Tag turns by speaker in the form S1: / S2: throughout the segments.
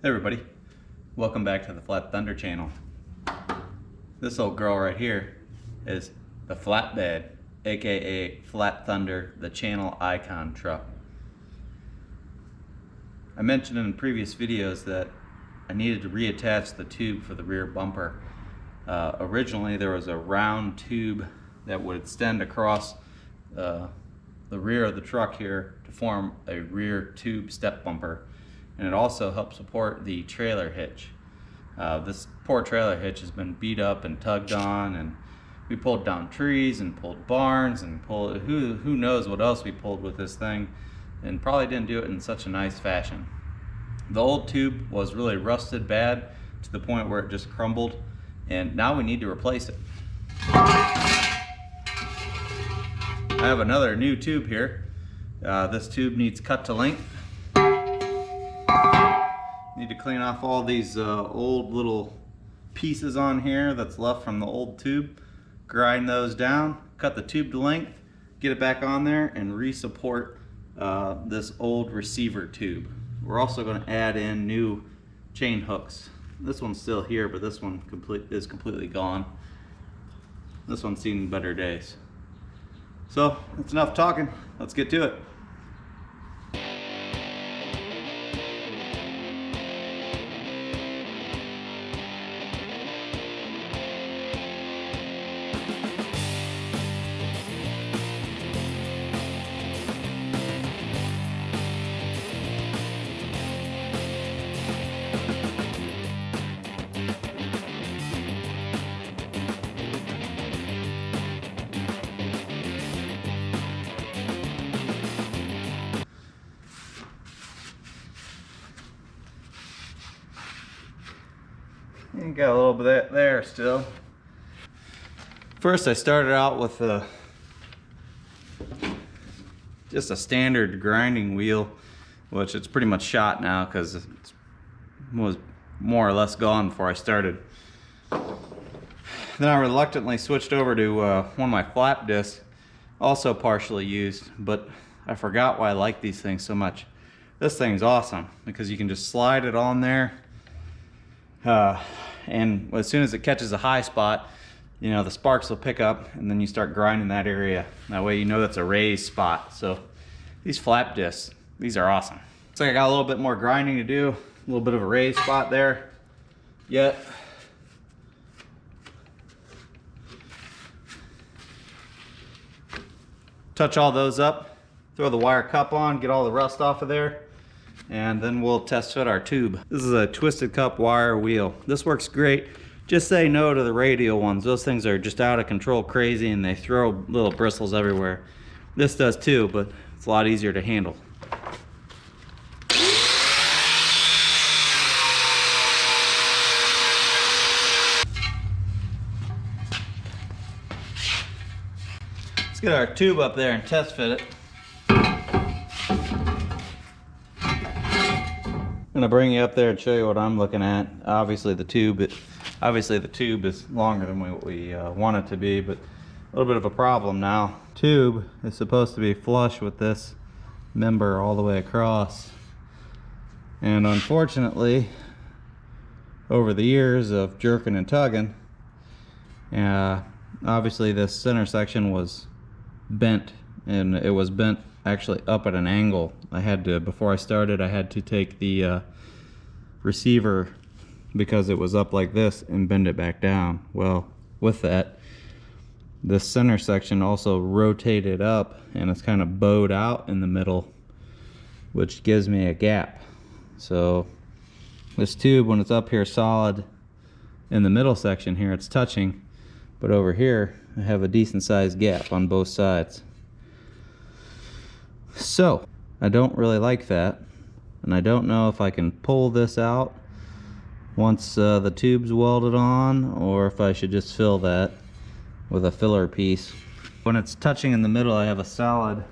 S1: Hey everybody, welcome back to the FlatThunder channel. This old girl right here is the Flatbed, aka FlatThunder, the channel icon truck. I mentioned in previous videos that I needed to reattach the tube for the rear bumper. Originally there was a round tube that would extend across the rear of the truck here to form a rear tube step bumper. And it also helps support the trailer hitch. This poor trailer hitch has been beat up and tugged on, and we pulled down trees and pulled barns and pulled who knows what else we pulled with this thing, and probably didn't do it in such a nice fashion. The old tube was really rusted bad to the point where it just crumbled, and now we need to replace it. I have another new tube here. This tube needs cut to length. Need to clean off all these old little pieces on here that's left from the old tube, grind those down, cut the tube to length, get it back on there, and re-support this old receiver tube. We're also going to add in new chain hooks. This one's still here, but this one is completely gone. This one's seen better days. So that's enough talking, let's get to it. You got a little bit there still. First I started out with just a standard grinding wheel, which it's pretty much shot now because it was more or less gone before I started. Then I reluctantly switched over to one of my flap discs, also partially used, but I forgot why I like these things so much. This thing's awesome because you can just slide it on there. And as soon as it catches a high spot, you know, the sparks will pick up, and then you start grinding that area. That way you know that's a raised spot. So these flap discs, these are awesome. Looks like I got a little bit more grinding to do, a little bit of a raised spot there yet. Touch all those up, throw the wire cup on, get all the rust off of there, and then we'll test fit our tube. This is a twisted cup wire wheel. This works great. Just say no to the radial ones. Those things are just out of control crazy and they throw little bristles everywhere. This does too, but it's a lot easier to handle. Let's get our tube up there and test fit it. I'm gonna bring you up there and show you what I'm looking at. Obviously the tube is longer than what we want it to be, but a little bit of a problem now. Tube is supposed to be flush with this member all the way across, and unfortunately over the years of jerking and tugging, obviously this center section was bent, and it was bent actually up at an angle. Before I started, I had to take the receiver, because it was up like this, and bend it back down. Well, with that, this center section also rotated up, and it's kind of bowed out in the middle, which gives me a gap. So this tube, when it's up here solid in the middle section here, it's touching, but over here I have a decent sized gap on both sides. So I don't really like that, and I don't know if I can pull this out once the tube's welded on, or if I should just fill that with a filler piece. When it's touching in the middle, I have a solid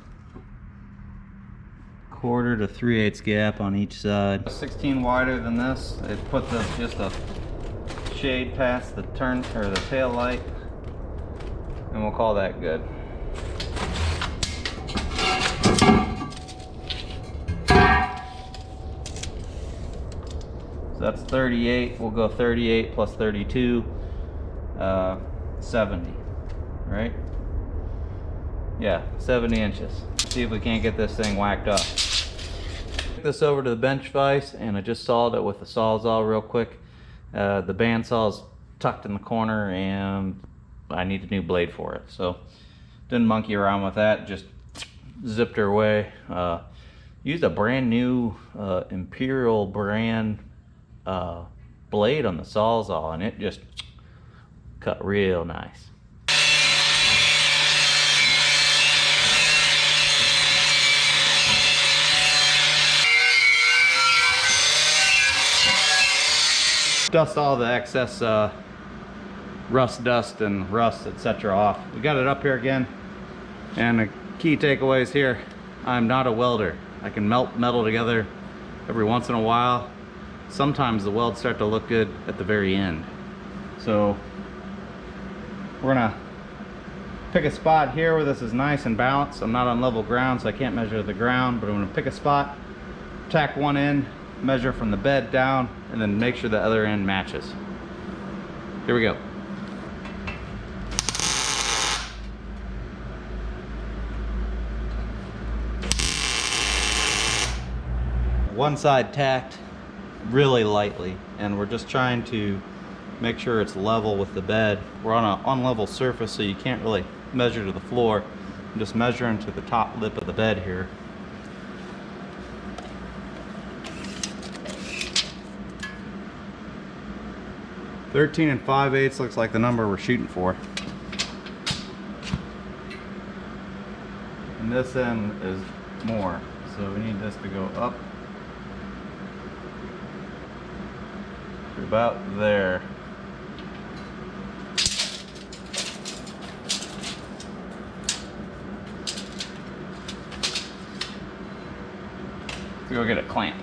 S1: 1/4 to 3/8 gap on each side. 16 wider than this. It put just a shade past the tail light, and we'll call that good. So that's 38. We'll go 38 plus 32, 70, right? Yeah, 70 inches. See if we can't get this thing whacked up. Took this over to the bench vise and I just sawed it with the Sawzall real quick. The bandsaw's tucked in the corner and I need a new blade for it. So didn't monkey around with that, just zipped her away. Used a brand new Imperial brand blade on the Sawzall and it just cut real nice. Dust all the excess rust dust and rust, etc. off. We got it up here again, and the key takeaways here: I'm not a welder. I can melt metal together every once in a while. Sometimes the welds start to look good at the very end. So we're gonna pick a spot here where this is nice and balanced. I'm not on level ground, so I can't measure the ground, but I'm gonna pick a spot, tack one end, measure from the bed down, and then make sure the other end matches. Here we go. One side tacked really lightly, and we're just trying to make sure it's level with the bed. We're on an unlevel surface, so you can't really measure to the floor. I'm just measuring to the top lip of the bed here. $13 5/8 looks like the number we're shooting for. And this end is more, so we need this to go up to about there. Let's go get a clamp.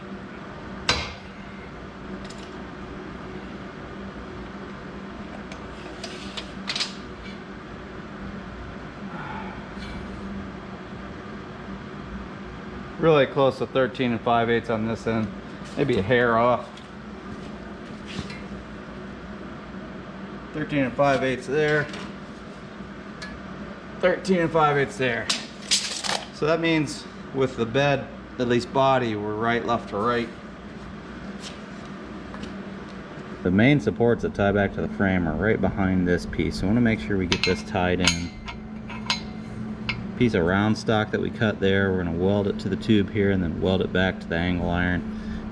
S1: Really close to 13 5/8 on this end, maybe a hair off. 13 5/8 there, 13 5/8 there. So that means with the bed, at least body, we're right, left to right. The main supports that tie back to the frame are right behind this piece, so I want to make sure we get this tied in. Piece of round stock that we cut there, we're going to weld it to the tube here and then weld it back to the angle iron,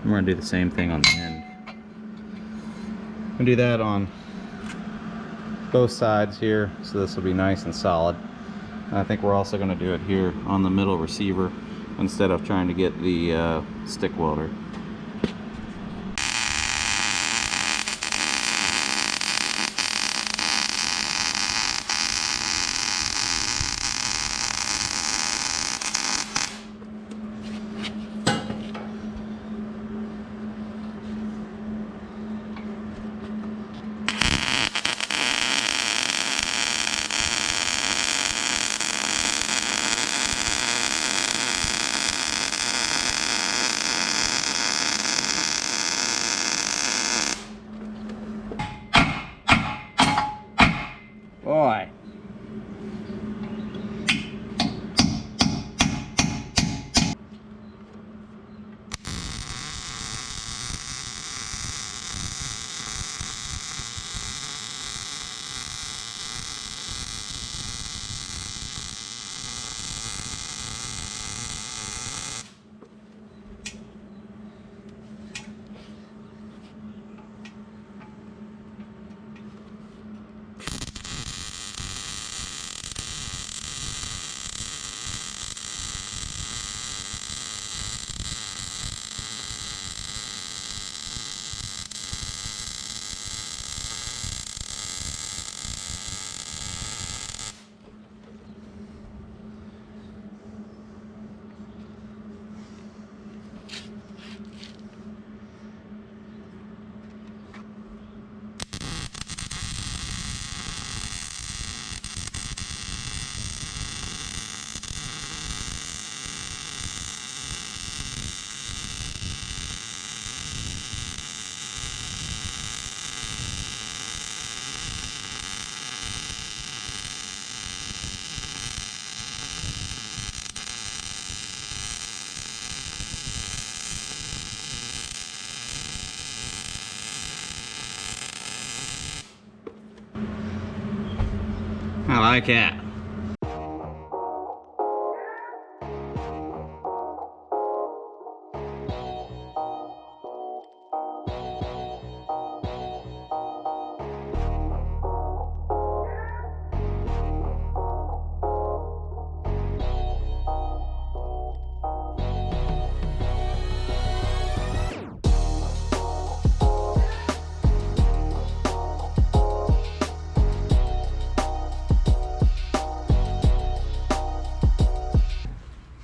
S1: and we're going to do the same thing on the end. I'm going to do that on both sides here, so this will be nice and solid. And I think we're also going to do it here on the middle receiver instead of trying to get the stick welder. Boy. I like it.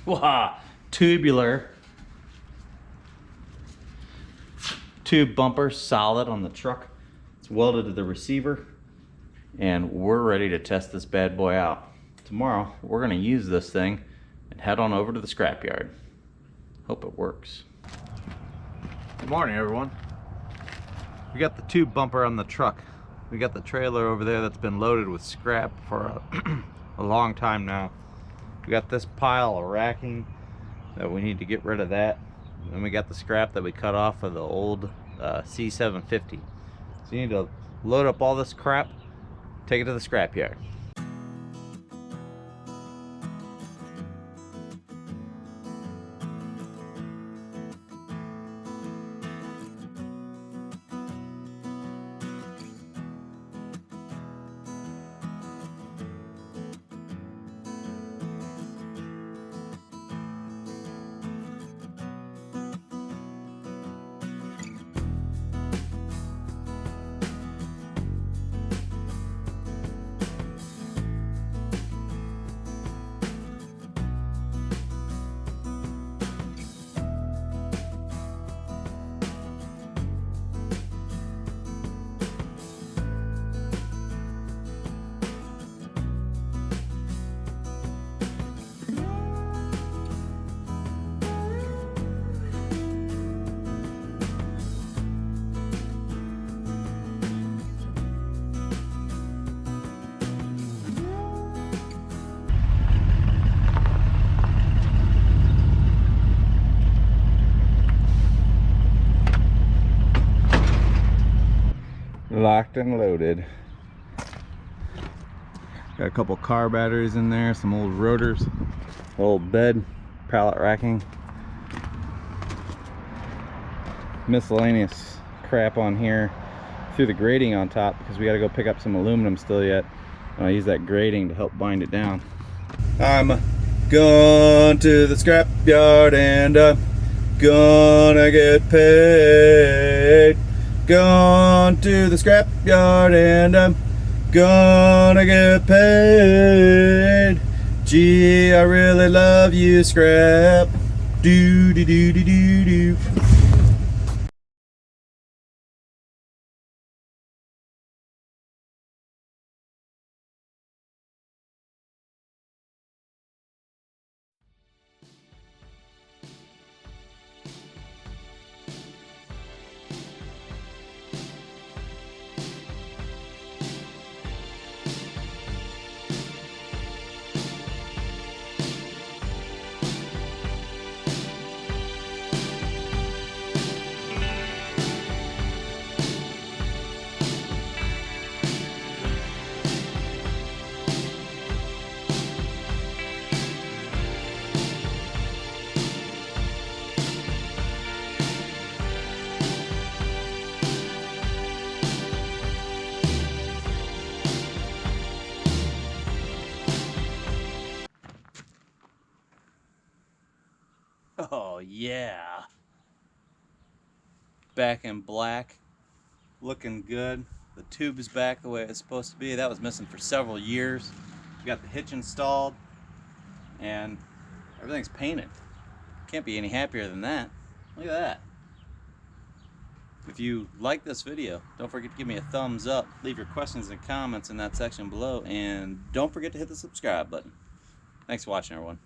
S1: Wow, tubular tube bumper, solid on the truck. It's welded to the receiver, and we're ready to test this bad boy out. Tomorrow, we're gonna use this thing and head on over to the scrapyard. Hope it works. Good morning, everyone. We got the tube bumper on the truck. We got the trailer over there that's been loaded with scrap for a long time now. We got this pile of racking that we need to get rid of that. And then we got the scrap that we cut off of the old C750. So you need to load up all this crap, take it to the scrapyard. Locked and loaded. Got a couple car batteries in there, some old rotors, old bed, pallet racking, miscellaneous crap on here through the grating on top because we got to go pick up some aluminum still yet. And I use that grating to help bind it down. I'm going to the scrap yard and I'm gonna get paid. Gone to the scrap yard and I'm gonna get paid. Gee, I really love you, scrap. Do do do do do do. Oh yeah, back in black, looking good. The tube is back the way it's supposed to be. That was missing for several years. We got the hitch installed and everything's painted. Can't be any happier than that. Look at that. If you like this video, don't forget to give me a thumbs up, leave your questions and comments in that section below, and don't forget to hit the subscribe button. Thanks for watching, everyone.